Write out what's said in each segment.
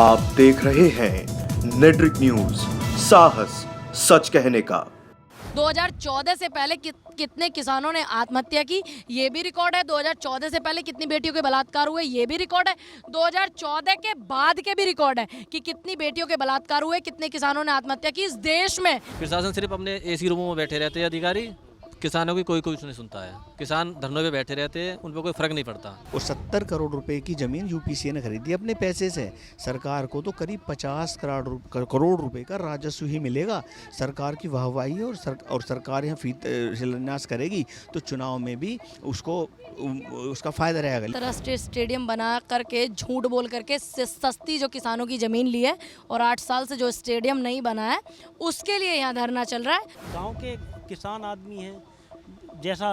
आप देख रहे हैं नेट्रिक न्यूज, साहस सच कहने का। 2014 से पहले कितने किसानों ने आत्महत्या की, ये भी रिकॉर्ड है। 2014 से पहले कितनी बेटियों के बलात्कार हुए, ये भी रिकॉर्ड है। 2014 के बाद के भी रिकॉर्ड है कि कितनी बेटियों के बलात्कार हुए, कितने किसानों ने आत्महत्या की इस देश में। प्रशासन सिर्फ अपने एसी रूमों में बैठे रहते हैं, अधिकारी किसानों की कोई कुछ नहीं सुनता है। किसान धरनों पे बैठे रहते हैं, उन पर कोई फर्क नहीं पड़ता। और 70 करोड़ रुपए की जमीन यूपीसीए ने खरीदी अपने पैसे से। सरकार को तो करीब 50 करोड़ रुपए का राजस्व ही मिलेगा। सरकार की वाहवाही है और सरकार यहाँ शिलान्यास करेगी तो चुनाव में भी उसका फायदा रहेगा। अंतर्राष्ट्रीय स्टेडियम बना करके झूठ बोल करके सस्ती जो किसानों की जमीन ली है और 8 साल से जो स्टेडियम नहीं बना है उसके लिए यहाँ धरना चल रहा है। गाँव के किसान आदमी हैं, जैसा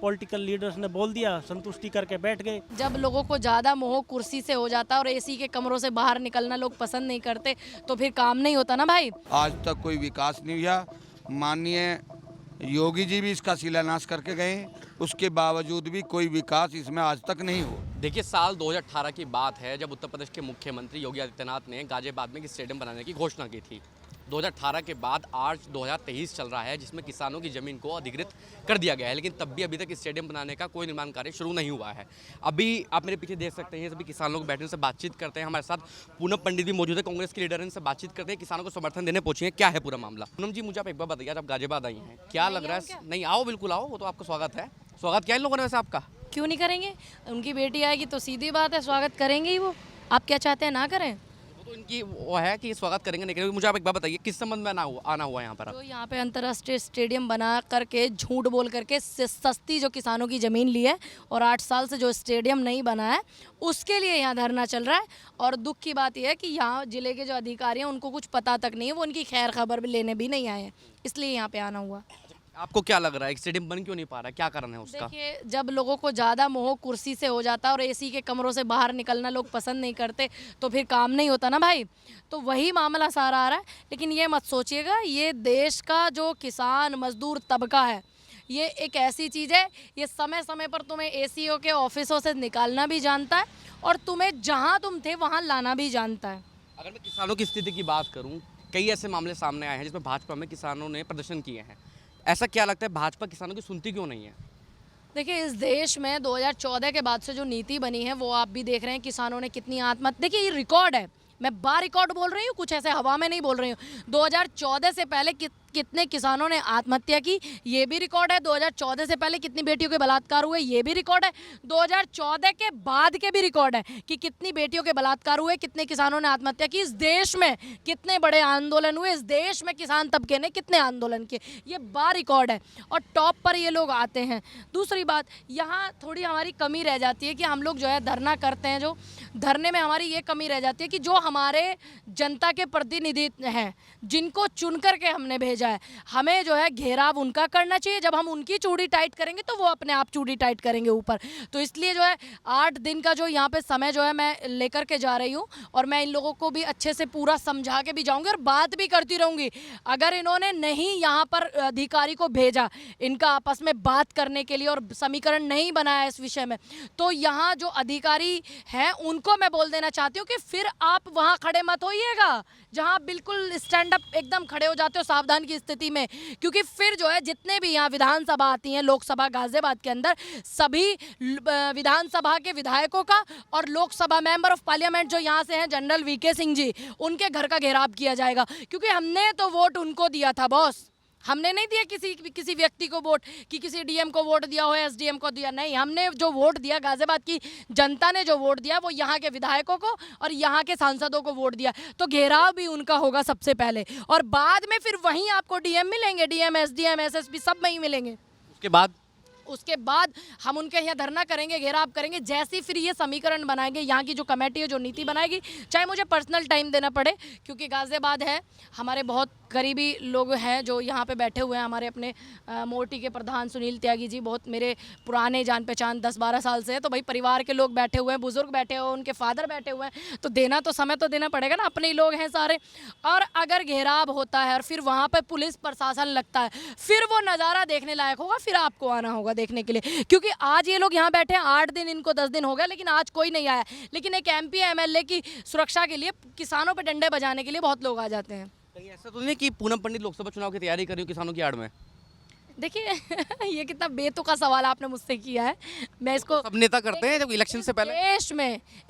पॉलिटिकल लीडर्स ने बोल दिया संतुष्टि करके बैठ गए। जब लोगों को ज़्यादा मोह कुर्सी से हो जाता है और एसी के कमरों से बाहर निकलना लोग पसंद नहीं करते तो फिर काम नहीं होता ना भाई। आज तक कोई विकास नहीं हुआ। माननीय योगी जी भी इसका शिलान्यास करके गए, उसके बावजूद भी कोई विकास इसमें आज तक नहीं हुआ। देखिए, साल 2018 की बात है जब उत्तर प्रदेश के मुख्यमंत्री योगी आदित्यनाथ ने गाजियाबाद में स्टेडियम बनाने की घोषणा की थी। 2018 के बाद आज 2023 चल रहा है जिसमें किसानों की ज़मीन को अधिकृत कर दिया गया है, लेकिन तब भी अभी तक स्टेडियम बनाने का कोई निर्माण कार्य शुरू नहीं हुआ है। अभी आप मेरे पीछे देख सकते हैं, सभी किसान लोग बैठने से बातचीत करते हैं। हमारे साथ पूनम पंडित भी मौजूद है, कांग्रेस के लीडर, इनसे बातचीत करते हैं, किसानों को समर्थन देने पहुंचे हैं। क्या है पूरा मामला? पूनम जी, मुझे आप एक बार बताइए, आप गाजियाबाद आई हैं, क्या लग रहा है? नहीं, आओ, बिल्कुल आओ, वो तो आपका स्वागत है। स्वागत क्या इन लोगों ने वैसे आपका? क्यों नहीं करेंगे? उनकी बेटी आएगी तो सीधी बात है, स्वागत करेंगे ही वो। आप क्या चाहते हैं ना करें? तो इनकी वो है कि स्वागत करेंगे नहीं करेंगे। मुझे आप एक बार बताइए, किस संबंध में आना हुआ यहाँ पर? तो यहाँ पे अंतर्राष्ट्रीय स्टेडियम बना करके झूठ बोल करके सस्ती जो किसानों की ज़मीन ली है और 8 साल से जो स्टेडियम नहीं बना है उसके लिए यहाँ धरना चल रहा है। और दुख की बात यह है कि यहाँ जिले के जो अधिकारी हैं उनको कुछ पता तक नहीं है, वो उनकी खैर खबर भी लेने भी नहीं आए हैं, इसलिए यहाँ पे आना हुआ। आपको क्या लग रहा है, स्टेडियम बन क्यों नहीं पा रहा है? क्या कारण है उसका? देखिए, जब लोगों को ज़्यादा मोह कुर्सी से हो जाता है और एसी के कमरों से बाहर निकलना लोग पसंद नहीं करते तो फिर काम नहीं होता ना भाई। तो वही मामला सारा आ रहा है। लेकिन ये मत सोचिएगा, ये देश का जो किसान मजदूर तबका है ये एक ऐसी चीज़ है, ये समय समय पर तुम्हें एसीओ के ऑफिसों से निकालना भी जानता है और तुम्हें जहाँ तुम थे वहाँ लाना भी जानता है। अगर मैं किसानों की स्थिति की बात करूँ, कई ऐसे मामले सामने आए हैं जिसमें भाजपा में किसानों ने प्रदर्शन किए हैं। ऐसा क्या लगता है, भाजपा किसानों की सुनती क्यों नहीं है? देखिए, इस देश में 2014 के बाद से जो नीति बनी है वो आप भी देख रहे हैं, किसानों ने कितनी आत्महत्या। देखिए, ये रिकॉर्ड है, मैं बार रिकॉर्ड बोल रही हूँ, कुछ ऐसे हवा में नहीं बोल रही हूँ। 2014 से पहले कितने किसानों ने आत्महत्या की, ये भी रिकॉर्ड है। 2014 से पहले कितनी बेटियों के बलात्कार हुए, ये भी रिकॉर्ड है। 2014 के बाद के भी रिकॉर्ड है कि कितनी बेटियों के बलात्कार हुए, कितने किसानों ने आत्महत्या की। इस देश में कितने बड़े आंदोलन हुए, इस देश में किसान तबके ने कितने आंदोलन किए, ये बार रिकॉर्ड है। और टॉप पर ये लोग आते हैं। दूसरी बात, यहाँ थोड़ी हमारी कमी रह जाती है कि हम लोग जो है धरना करते हैं, जो धरने में हमारी ये कमी रह जाती है कि जो हमारे जनता के प्रतिनिधि हैं, जिनको चुन करके हमने भेजा है, हमें जो है घेराव उनका करना चाहिए। जब हम उनकी चूड़ी टाइट करेंगे तो वो अपने आप चूड़ी टाइट करेंगे ऊपर। तो इसलिए जो है 8 दिन का जो यहाँ पे समय जो है मैं लेकर के जा रही हूँ और मैं इन लोगों को भी अच्छे से पूरा समझा के भी जाऊँगी और बात भी करती रहूँगी। अगर इन्होंने नहीं यहाँ पर अधिकारी को भेजा इनका आपस में बात करने के लिए और समीकरण नहीं बनाया इस विषय में, तो यहाँ जो अधिकारी हैं उनको मैं बोल देना चाहती हूँ कि फिर आप वहाँ खड़े मत होइएगा जहाँ बिल्कुल स्टैंड अप एकदम खड़े हो जाते हो सावधान की स्थिति में। क्योंकि फिर जो है जितने भी यहाँ विधानसभा आती हैं, लोकसभा गाजियाबाद के अंदर, सभी विधानसभा के विधायकों का और लोकसभा मेंबर ऑफ पार्लियामेंट जो यहाँ से हैं जनरल वीके सिंह जी, उनके घर का घेराव किया जाएगा। क्योंकि हमने तो वोट उनको दिया था बॉस, हमने नहीं दिया किसी व्यक्ति को वोट कि किसी डीएम को वोट दिया हो, एसडीएम को दिया, नहीं। हमने जो वोट दिया, गाजियाबाद की जनता ने जो वोट दिया वो यहाँ के विधायकों को और यहाँ के सांसदों को वोट दिया। तो घेराव भी उनका होगा सबसे पहले और बाद में फिर वहीं आपको डीएम मिलेंगे, डीएम, एसडीएम, एसएसपी सब वहीं मिलेंगे। उसके बाद हम उनके यहाँ धरना करेंगे, घेराव करेंगे। जैसे फिर ये समीकरण बनाएंगे, यहाँ की जो कमेटी है जो नीति बनाएगी, चाहे मुझे पर्सनल टाइम देना पड़े, क्योंकि गाजियाबाद है, हमारे बहुत करीबी लोग हैं जो यहाँ पे बैठे हुए हैं। हमारे अपने मोर्टी के प्रधान सुनील त्यागी जी बहुत मेरे पुराने जान पहचान 10-12 साल से है। तो भाई परिवार के लोग बैठे हुए हैं, बुजुर्ग बैठे हुए हैं, उनके फादर बैठे हुए हैं, तो देना तो समय तो देना पड़ेगा ना, अपने ही लोग हैं सारे। और अगर घेराव होता है और फिर वहाँ पर पुलिस प्रशासन लगता है, फिर वो नज़ारा देखने लायक होगा, फिर आपको आना होगा देखने के लिए, क्योंकि आज ये लोग यहाँ बैठे हैं, 8 दिन इनको 10 दिन हो गया, लेकिन आज कोई नहीं आया। लेकिन एक MP MLA की सुरक्षा के लिए, किसानों पर डंडे बजाने के लिए बहुत लोग आ जाते हैं। कहीं ऐसा तो नहीं है कि पूनम पंडित लोकसभा चुनाव की तैयारी कर रही हो किसानों की आड़ में? देखिए ये कितना बेतुका सवाल आपने मुझसे किया है। मैं इसको, सब नेता करते हैं जब इलेक्शन से पहले।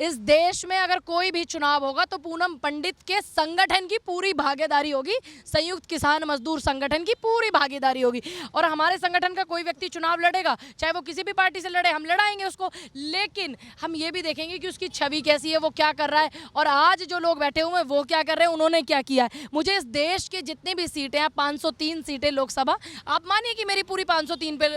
इस देश में अगर कोई भी चुनाव होगा तो पूनम पंडित के संगठन की पूरी भागीदारी होगी, संयुक्त किसान मजदूर संगठन की पूरी भागीदारी होगी। और हमारे संगठन का कोई व्यक्ति चुनाव लड़ेगा, चाहे वो किसी भी पार्टी से लड़े, हम लड़ाएंगे उसको, लेकिन हम ये भी देखेंगे कि उसकी छवि कैसी है, वो क्या कर रहा है, और आज जो लोग बैठे हुए हैं वो क्या कर रहे हैं, उन्होंने क्या किया है। मुझे इस देश के जितनी भी सीटें हैं, 503 सीटें लोकसभा, आप मानिए कि मेरी पूरी 503 पे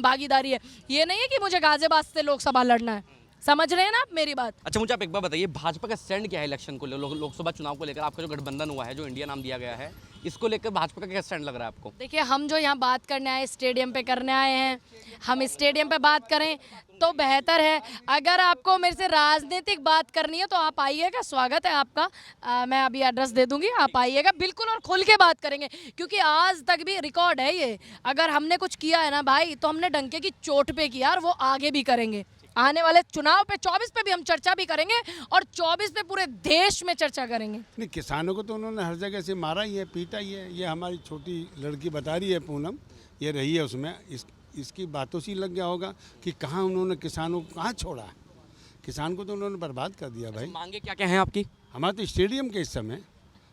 भागीदारी है। ये नहीं है कि मुझे गाजियाबाद से लोकसभा लड़ना है, समझ रहे हैं ना आप मेरी बात। अच्छा, मुझे आप एक बार बताइए, भाजपा का स्टैंड क्या है इलेक्शन को लोकसभा चुनाव को लेकर? आपका जो गठबंधन हुआ है, जो इंडिया नाम दिया गया है, इसको लेकर भाजपा का क्या स्टैंड लग रहा है आपको? देखिए, हम जो यहाँ बात करने आए, स्टेडियम पे करने आए हैं, हम स्टेडियम पे बात करें तो बेहतर है। अगर आपको मेरे से राजनीतिक बात करनी है तो आप आइएगा, स्वागत है आपका। मैं अभी एड्रेस दे दूंगी, आप आइएगा बिल्कुल, और खुल के बात करेंगे, क्योंकि आज तक भी रिकॉर्ड है ये। अगर हमने कुछ किया है ना भाई, तो हमने डंके की चोट पे किया, और वो आगे भी करेंगे। आने वाले चुनाव पे 24 पे भी हम चर्चा भी करेंगे, और 24 पे पूरे देश में चर्चा करेंगे। नहीं, किसानों को तो उन्होंने हर जगह से मारा ही है, पीटा ही है। ये हमारी छोटी लड़की बता रही है, पूनम, ये रही है उसमें, इसकी बातों से ही लग गया होगा कि कहाँ उन्होंने किसानों को कहाँ छोड़ा है। किसान को तो उन्होंने बर्बाद कर दिया भाई। मांगे क्या क्या हैं आपकी? हमारे तो स्टेडियम के इस समय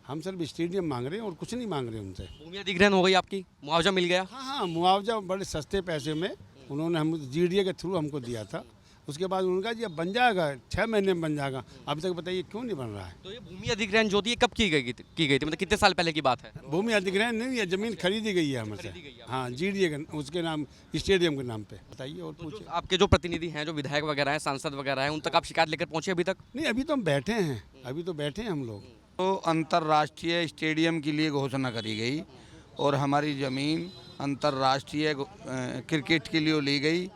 हम सिर्फ स्टेडियम मांग रहे हैं और कुछ नहीं मांग रहे उनसे। भूमि अधिग्रहण हो गई आपकी, मुआवजा मिल गया? हाँ, मुआवजा बड़े सस्ते पैसे में उन्होंने हम GDA के थ्रू हमको दिया था। उसके बाद उन्होंने कहा जी अब बन जाएगा, 6 महीने में बन जाएगा। अभी तक बताइए क्यों नहीं बन रहा है? तो ये भूमि अधिग्रहण जो थी, ये कब की गई थी? मतलब कितने साल पहले की बात है? भूमि अधिग्रहण नहीं है, जमीन खरीदी गई है हमसे। हाँ, GDA के उसके नाम, स्टेडियम के नाम पे। बताइए और पूछिए। आपके जो प्रतिनिधि हैं, जो विधायक वगैरह हैं, सांसद वगैरह हैं, उन तक आप शिकायत लेकर पहुंचे अभी तक? नहीं, अभी तो हम बैठे हैं, हम लोग। तो अंतर्राष्ट्रीय स्टेडियम के लिए घोषणा करी गई, और हमारी ज़मीन अंतर्राष्ट्रीय क्रिकेट के लिए ली गई।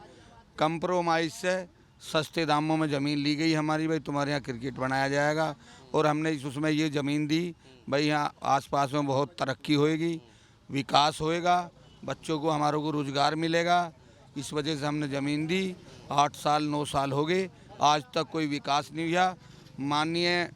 कंप्रोमाइज़ से सस्ते दामों में ज़मीन ली गई हमारी, भाई तुम्हारे यहाँ क्रिकेट बनाया जाएगा। और हमने उसमें ये ज़मीन दी, भाई यहाँ आसपास में बहुत तरक्की होएगी, विकास होएगा, बच्चों को हमारों को रोज़गार मिलेगा। इस वजह से हमने ज़मीन दी। 8 साल 9 साल हो गए, आज तक कोई विकास नहीं हुआ। माननीय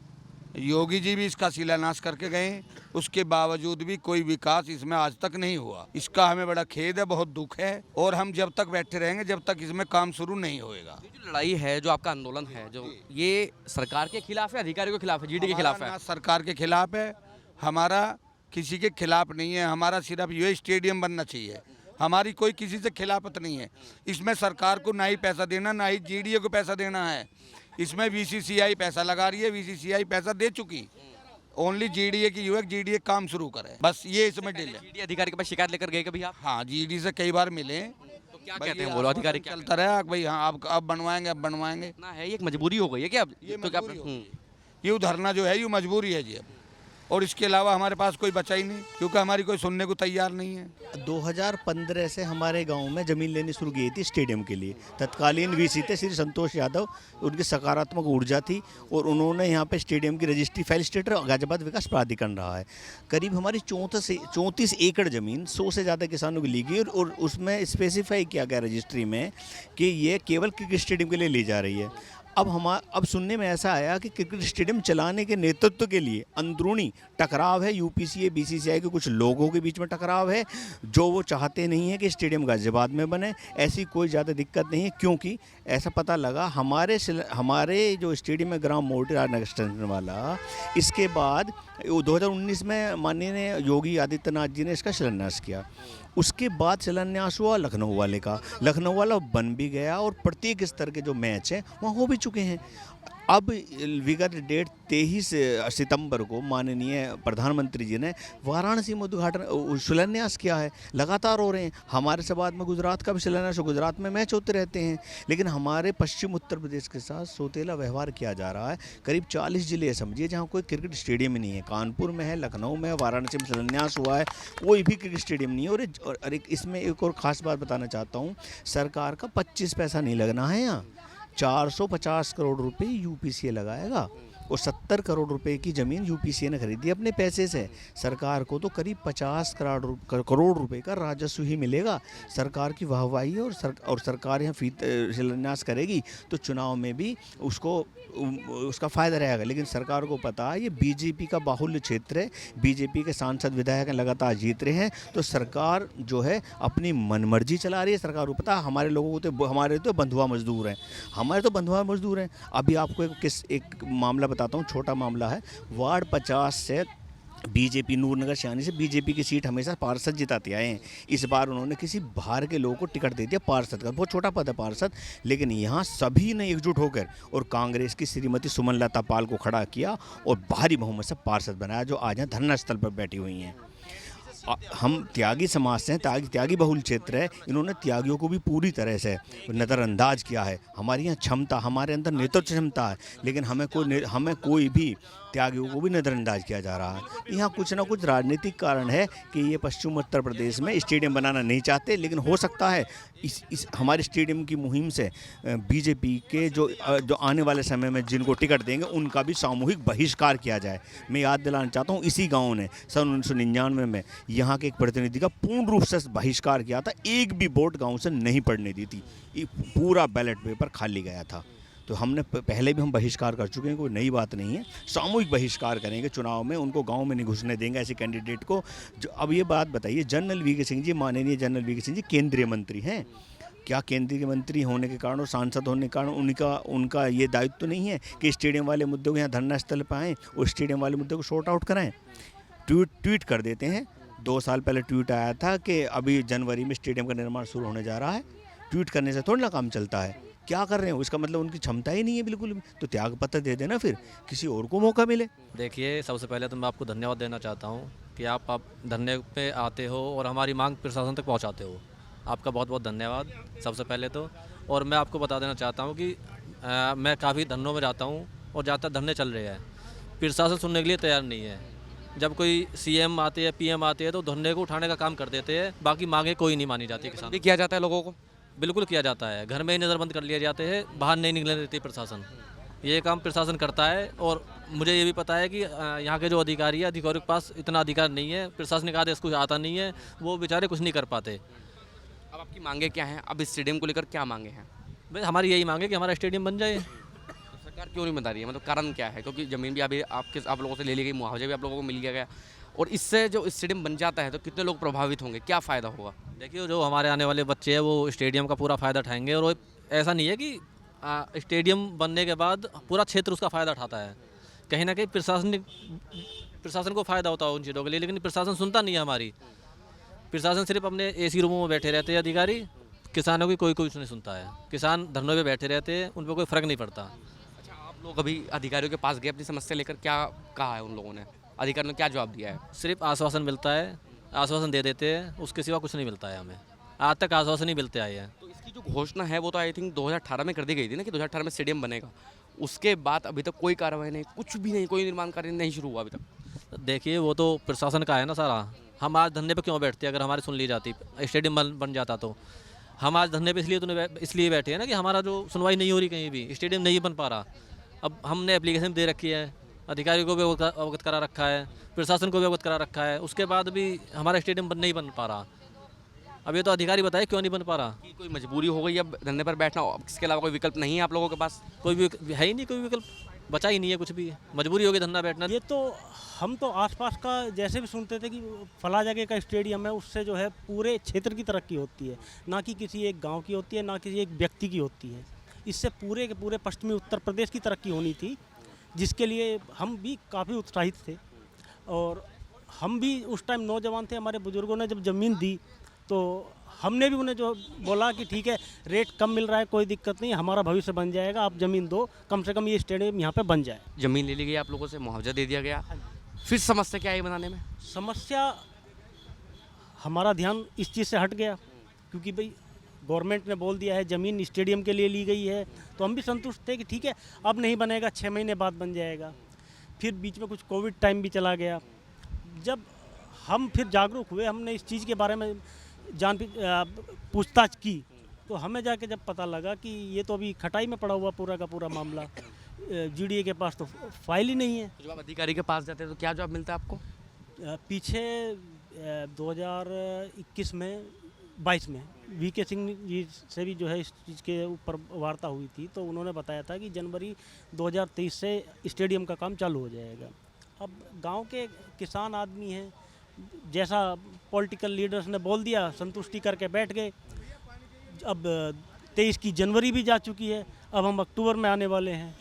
योगी जी भी इसका शिलान्यास करके गए, उसके बावजूद भी कोई विकास इसमें आज तक नहीं हुआ। इसका हमें बड़ा खेद है, बहुत दुख है, और हम जब तक बैठे रहेंगे जब तक इसमें काम शुरू नहीं होएगा। जो लड़ाई है, जो आपका आंदोलन है, जो ये सरकार के खिलाफ है, अधिकारियों के खिलाफ है, GD के खिलाफ है? ना सरकार के खिलाफ है, हमारा किसी के खिलाफ नहीं है। हमारा सिर्फ ये स्टेडियम बनना चाहिए, हमारी कोई किसी से खिलाफत नहीं है। इसमें सरकार को ना ही पैसा देना, ना ही GDA को पैसा देना है। इसमें BCCI पैसा लगा रही है, BCCI पैसा दे चुकी। ओनली GDA की GDA काम शुरू करे, बस ये इसमें डील है। GD अधिकारी के पास शिकायत लेकर गए कभी आप? हाँ, GD से कई बार मिले। तो क्या कहते हैं बोलो अधिकारी? क्या चलता रहा भाई, हाँ अब बनवाएंगे। ना है, ये एक मजबूरी हो गई है क्या अब? ये तो क्या मजबूरी ये धरना जो है, ये मजबूरी है जी अब, और इसके अलावा हमारे पास कोई बचा ही नहीं, क्योंकि हमारी कोई सुनने को तैयार नहीं है। 2015 से हमारे गांव में ज़मीन लेनी शुरू की थी स्टेडियम के लिए। तत्कालीन VC थे श्री संतोष यादव, उनकी सकारात्मक ऊर्जा थी, और उन्होंने यहाँ पे स्टेडियम की रजिस्ट्री फाइल स्टेटर गाजियाबाद विकास प्राधिकरण रहा है। करीब हमारी 34 एकड़ ज़मीन 100 से ज़्यादा किसानों की ली गई, और उसमें स्पेसिफाई किया गया रजिस्ट्री में कि ये केवल क्रिकेट स्टेडियम के लिए ली जा रही है। अब सुनने में ऐसा आया कि क्रिकेट स्टेडियम चलाने के नेतृत्व के लिए अंदरूनी टकराव है, UPCA BCCI के कुछ लोगों के बीच में टकराव है, जो वो चाहते नहीं है कि स्टेडियम गाजियाबाद में बने। ऐसी कोई ज़्यादा दिक्कत नहीं है, क्योंकि ऐसा पता लगा हमारे जो स्टेडियम में ग्राम मोर्टी राजनगर एक्सटेंशन वाला, इसके बाद 2019 में माननीय योगी आदित्यनाथ जी ने इसका शिलान्यास किया। उसके बाद शिलान्यास हुआ लखनऊ वाले का, लखनऊ वाला बन भी गया, और प्रत्येक स्तर के जो मैच हैं वहाँ हो भी चुके हैं। अब विगत डेट 23 सितंबर को माननीय प्रधानमंत्री जी ने वाराणसी में उद्घाटन शिलान्यास किया है। लगातार हो रहे हैं। हमारे से बाद में गुजरात का भी शिलान्यास, गुजरात में मैच होते रहते हैं, लेकिन हमारे पश्चिम उत्तर प्रदेश के साथ सौतेला व्यवहार किया जा रहा है। करीब 40 जिले समझिए जहाँ कोई क्रिकेट स्टेडियम ही नहीं है। कानपुर में है, लखनऊ में है, वाराणसी में शिलान्यास हुआ है, कोई भी क्रिकेट स्टेडियम नहीं है। और इसमें एक और ख़ास बात बताना चाहता हूँ, सरकार का 25 पैसा नहीं लगना है यहाँ, 450 करोड़ रुपए UPCA लगाएगा, और 70 करोड़ रुपए की ज़मीन यूपीसीए ने खरीदी अपने पैसे से। सरकार को तो करीब 50 करोड़ रुपए का राजस्व ही मिलेगा। सरकार की वाहवाही है और सरकार यहाँ शिलान्यास करेगी तो चुनाव में भी उसका फ़ायदा रहेगा। लेकिन सरकार को पता है ये बीजेपी का बाहुल्य क्षेत्र है, बीजेपी के सांसद विधायक लगातार जीत रहे हैं, तो सरकार जो है अपनी मनमर्जी चला रही है। सरकार को पता है हमारे तो बंधुआ मजदूर हैं, अभी आपको एक मामला बताता हूँ, छोटा मामला है। वार्ड 50 से बीजेपी नूरनगर सियानी से बीजेपी की सीट हमेशा पार्षद जिताते आए हैं। इस बार उन्होंने किसी बाहर के लोगों को टिकट दे दिया पार्षद का, बहुत छोटा पद है पार्षद, लेकिन यहाँ सभी ने एकजुट होकर और कांग्रेस की श्रीमती सुमनलता पाल को खड़ा किया और भारी बहुमत से पार्षद बनाया, जो आज यहाँ धरना स्थल पर बैठी हुई हैं। हम त्यागी समाज से हैं, त्यागी बहुल क्षेत्र है, इन्होंने त्यागियों को भी पूरी तरह से नज़रअंदाज किया है। हमारी यहाँ क्षमता, हमारे अंदर नेतृत्व क्षमता है, लेकिन हमें कोई भी त्यागियों को भी नज़रअंदाज किया जा रहा है। यहाँ कुछ ना कुछ राजनीतिक कारण है कि ये पश्चिम उत्तर प्रदेश में स्टेडियम बनाना नहीं चाहते, लेकिन हो सकता है इस हमारे स्टेडियम की मुहिम से बीजेपी के जो आने वाले समय में जिनको टिकट देंगे उनका भी सामूहिक बहिष्कार किया जाए। मैं याद दिलाना चाहता हूँ, इसी गांव ने सन 1999 में यहाँ के एक प्रतिनिधि का पूर्ण रूप से बहिष्कार किया था, एक भी वोट गाँव से नहीं पड़ने दी थी, पूरा बैलेट पेपर खाली गया था। तो हमने पहले भी हम बहिष्कार कर चुके हैं, कोई नई बात नहीं है। सामूहिक बहिष्कार करेंगे चुनाव में, उनको गांव में नहीं घुसने देंगे ऐसे कैंडिडेट को। जो अब ये बात बताइए, जनरल वीके सिंह जी, माननीय जनरल वीके सिंह जी केंद्रीय मंत्री हैं, क्या केंद्रीय मंत्री होने के कारण और सांसद होने के कारण उनका ये दायित्व तो नहीं है कि स्टेडियम वाले मुद्दे को यहाँ धरना स्थल पर आएँ और स्टेडियम वाले मुद्दे को शॉर्ट आउट कराएँ? ट्वीट कर देते हैं। 2 साल पहले ट्वीट आया था कि अभी जनवरी में स्टेडियम का निर्माण शुरू होने जा रहा है। ट्वीट करने से थोड़ा ना काम चलता है। क्या कर रहे हो, इसका मतलब उनकी क्षमता ही नहीं है बिल्कुल भी। तो त्याग पत्र दे देना, फिर किसी और को मौका मिले। देखिए, सबसे पहले तो मैं आपको धन्यवाद देना चाहता हूँ कि आप धरने पे आते हो और हमारी मांग प्रशासन तक पहुँचाते हो। आपका बहुत बहुत धन्यवाद सबसे पहले तो। और मैं आपको बता देना चाहता हूँ कि मैं काफ़ी धरनों में जाता हूँ और ज़्यादातर धरने चल रहे हैं, प्रशासन सुनने के लिए तैयार नहीं है। जब कोई सीएम आते हैं, पीएम आते हैं तो धरने को उठाने का काम कर देते हैं, बाकी मांगे कोई नहीं मानी जाती। किसान भी किया जाता है लोगों को, बिल्कुल किया जाता है, घर में ही नज़रबंद कर लिए जाते हैं, बाहर नहीं निकलने देती प्रशासन। ये काम प्रशासन करता है और मुझे ये भी पता है कि यहाँ के जो अधिकारियों के पास इतना अधिकार नहीं है, प्रशासनिक आदेश कुछ आता नहीं है, वो बेचारे कुछ नहीं कर पाते। अब आपकी मांगे क्या हैं? अब इस स्टेडियम को लेकर क्या मांगे हैं? भाई हमारी यही मांगे कि हमारा स्टेडियम बन जाए। तो सरकार क्यों नहीं बता रही है, मतलब कारण क्या है? क्योंकि ज़मीन भी अभी आप लोगों से ले ली गई, मुआवजा भी आप लोगों को मिल गया, और इससे जो स्टेडियम बन जाता है तो कितने लोग प्रभावित होंगे, क्या फ़ायदा होगा? देखिए, जो हमारे आने वाले बच्चे हैं वो स्टेडियम का पूरा फ़ायदा उठाएंगे। और वो ऐसा नहीं है कि स्टेडियम बनने के बाद पूरा क्षेत्र उसका फ़ायदा उठाता है, कहीं ना कहीं प्रशासन को फ़ायदा होता है उन चीज़ों के लिए, लेकिन प्रशासन सुनता नहीं है हमारी। प्रशासन सिर्फ अपने एसी रूमों में बैठे रहते हैं अधिकारी, किसानों की कोई कुछ नहीं सुनता है। किसान धरनों पे बैठे रहते हैं, उन पर कोई फ़र्क नहीं पड़ता। अच्छा, आप लोग अभी अधिकारियों के पास गए अपनी समस्या लेकर, क्या कहा है उन लोगों ने? अधिकारियों ने क्या जवाब दिया है? सिर्फ आश्वासन मिलता है, आश्वासन दे देते हैं, उसके सिवा कुछ नहीं मिलता है हमें। आज तक आश्वासन ही मिलते आए हैं। तो इसकी जो घोषणा है वो तो आई थिंक 2018 में कर दी गई थी ना, कि 2018 में स्टेडियम बनेगा। उसके बाद अभी तक कोई कार्रवाई नहीं, कुछ भी नहीं, कोई निर्माण कार्य नहीं शुरू हुआ अभी तक। देखिए, वो तो प्रशासन का है ना सारा। हम आज धरने पे क्यों बैठते? अगर हमारी सुन ली जाती, स्टेडियम बन जाता, तो हम आज धरने पे इसलिए बैठे हैं ना कि हमारा जो सुनवाई नहीं हो रही, कहीं भी स्टेडियम नहीं बन पा रहा। अब हमने एप्लीकेशन दे रखी है, अधिकारियों को भी अवगत करा रखा है, प्रशासन को भी अवगत करा रखा है, उसके बाद भी हमारा स्टेडियम नहीं बन पा रहा। अब ये तो अधिकारी बताए क्यों नहीं बन पा रहा। कोई मजबूरी हो गई अब धरने पर बैठना, इसके अलावा कोई विकल्प नहीं है आप लोगों के पास? कोई भी है ही नहीं, कोई विकल्प बचा ही नहीं है, कुछ भी मजबूरी होगी धरना बैठना। ये तो हम तो आसपास का जैसे भी सुनते थे कि फला जगह का स्टेडियम है, उससे जो है पूरे क्षेत्र की तरक्की होती है, ना कि किसी एक गांव की होती है, ना किसी एक व्यक्ति की होती है। इससे पूरे के पूरे पश्चिमी उत्तर प्रदेश की तरक्की होनी थी, जिसके लिए हम भी काफ़ी उत्साहित थे। और हम भी उस टाइम नौजवान थे, हमारे बुजुर्गों ने जब ज़मीन दी तो हमने भी उन्हें जो बोला कि ठीक है, रेट कम मिल रहा है, कोई दिक्कत नहीं, हमारा भविष्य बन जाएगा, आप ज़मीन दो, कम से कम ये स्टेडियम यहाँ पे बन जाए। ज़मीन ले ली गई आप लोगों से, मुआवजा दे दिया गया, फिर समस्या क्या है बनाने में? समस्या, हमारा ध्यान इस चीज़ से हट गया, क्योंकि भाई गवर्नमेंट ने बोल दिया है ज़मीन स्टेडियम के लिए ली गई है, तो हम भी संतुष्ट थे कि ठीक है, अब नहीं बनेगा, 6 महीने बाद बन जाएगा। फिर बीच में कुछ कोविड टाइम भी चला गया। जब हम फिर जागरूक हुए, हमने इस चीज़ के बारे में पूछताछ की, तो हमें जाके जब पता लगा कि ये तो अभी खटाई में पड़ा हुआ पूरा का पूरा मामला, जीडीए के पास तो फाइल ही नहीं है। तो जब आप अधिकारी के पास जाते हैं तो क्या जवाब मिलता है आपको? पीछे 2021 में 22 में वीके सिंह जी से भी जो है इस चीज़ के ऊपर वार्ता हुई थी, तो उन्होंने बताया था कि जनवरी 2023 से स्टेडियम का काम चालू हो जाएगा। अब गांव के किसान आदमी हैं, जैसा पॉलिटिकल लीडर्स ने बोल दिया संतुष्टि करके बैठ गए। अब 23 की जनवरी भी जा चुकी है, अब हम अक्टूबर में आने वाले हैं,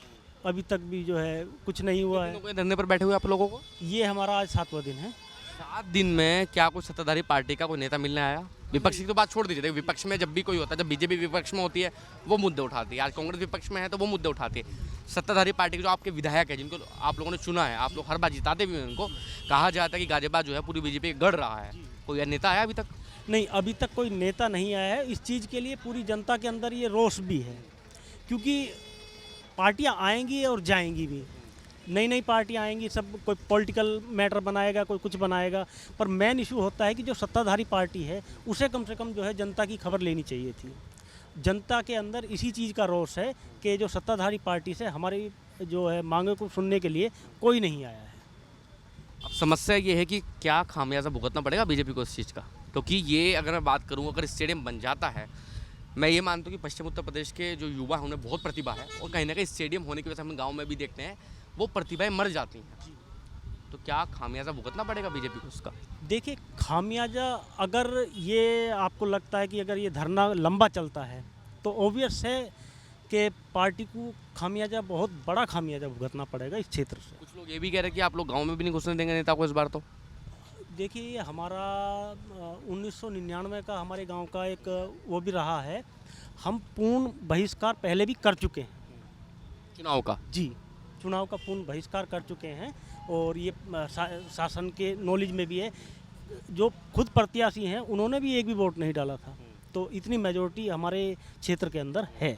अभी तक भी जो है कुछ नहीं हुआ है। कोई धरने पर बैठे हुए आप लोगों को? ये हमारा आज 7वां दिन है। 7 दिन में क्या कोई सत्ताधारी पार्टी का कोई नेता मिलने आया? विपक्ष की तो बात छोड़ दीजिए, देखो विपक्ष में जब भी कोई होता है, जब बीजेपी विपक्ष में होती है वो मुद्दे उठाती है, आज कांग्रेस विपक्ष में है तो वो मुद्दे उठाती है। सत्ताधारी पार्टी के जो आपके विधायक है, जिनको आप लोगों ने चुना है, आप लोग हर बार जिताते भी हैं उनको, कहा जाता है कि गाजियाबाद जो है पूरी बीजेपी गढ़ रहा है, कोई नेता आया अभी तक? नहीं, अभी तक कोई नेता नहीं आया है। इस चीज़ के लिए पूरी जनता के अंदर ये रोष भी है, क्योंकि पार्टियां आएंगी और जाएंगी भी, नई नई पार्टियां आएंगी, सब कोई पॉलिटिकल मैटर बनाएगा, कोई कुछ बनाएगा, पर मेन इशू होता है कि जो सत्ताधारी पार्टी है उसे कम से कम जो है जनता की खबर लेनी चाहिए थी। जनता के अंदर इसी चीज़ का रोष है कि जो सत्ताधारी पार्टी से हमारी जो है मांगों को सुनने के लिए कोई नहीं आया है। अब समस्या ये है कि क्या खामियाजा भुगतना पड़ेगा बीजेपी को इस चीज़ का? क्योंकि ये अगर मैं बात करूँ, अगर स्टेडियम बन जाता है, मैं ये मानता हूँ कि पश्चिम उत्तर प्रदेश के जो युवा हैं उन्हें बहुत प्रतिभा है, और कहीं ना कहीं स्टेडियम होने की वजह से हम गाँव में भी देखते हैं वो प्रतिभाएं मर जाती हैं। तो क्या खामियाजा भुगतना पड़ेगा बीजेपी को उसका? देखिए, खामियाजा अगर ये आपको लगता है कि अगर ये धरना लंबा चलता है तो ऑब्वियस है कि पार्टी को खामियाजा, बहुत बड़ा खामियाजा भुगतना पड़ेगा इस क्षेत्र से। कुछ लोग ये भी कह रहे हैं कि आप लोग गाँव में भी नहीं घुसने देंगे नेता को इस बार। तो देखिए, हमारा 1999 का हमारे गांव का एक वो भी रहा है, हम पूर्ण बहिष्कार पहले भी कर चुके हैं चुनाव का। जी, चुनाव का पूर्ण बहिष्कार कर चुके हैं, और ये शासन के नॉलेज में भी है। जो खुद प्रत्याशी हैं उन्होंने भी एक भी वोट नहीं डाला था, तो इतनी मेजोरिटी हमारे क्षेत्र के अंदर है।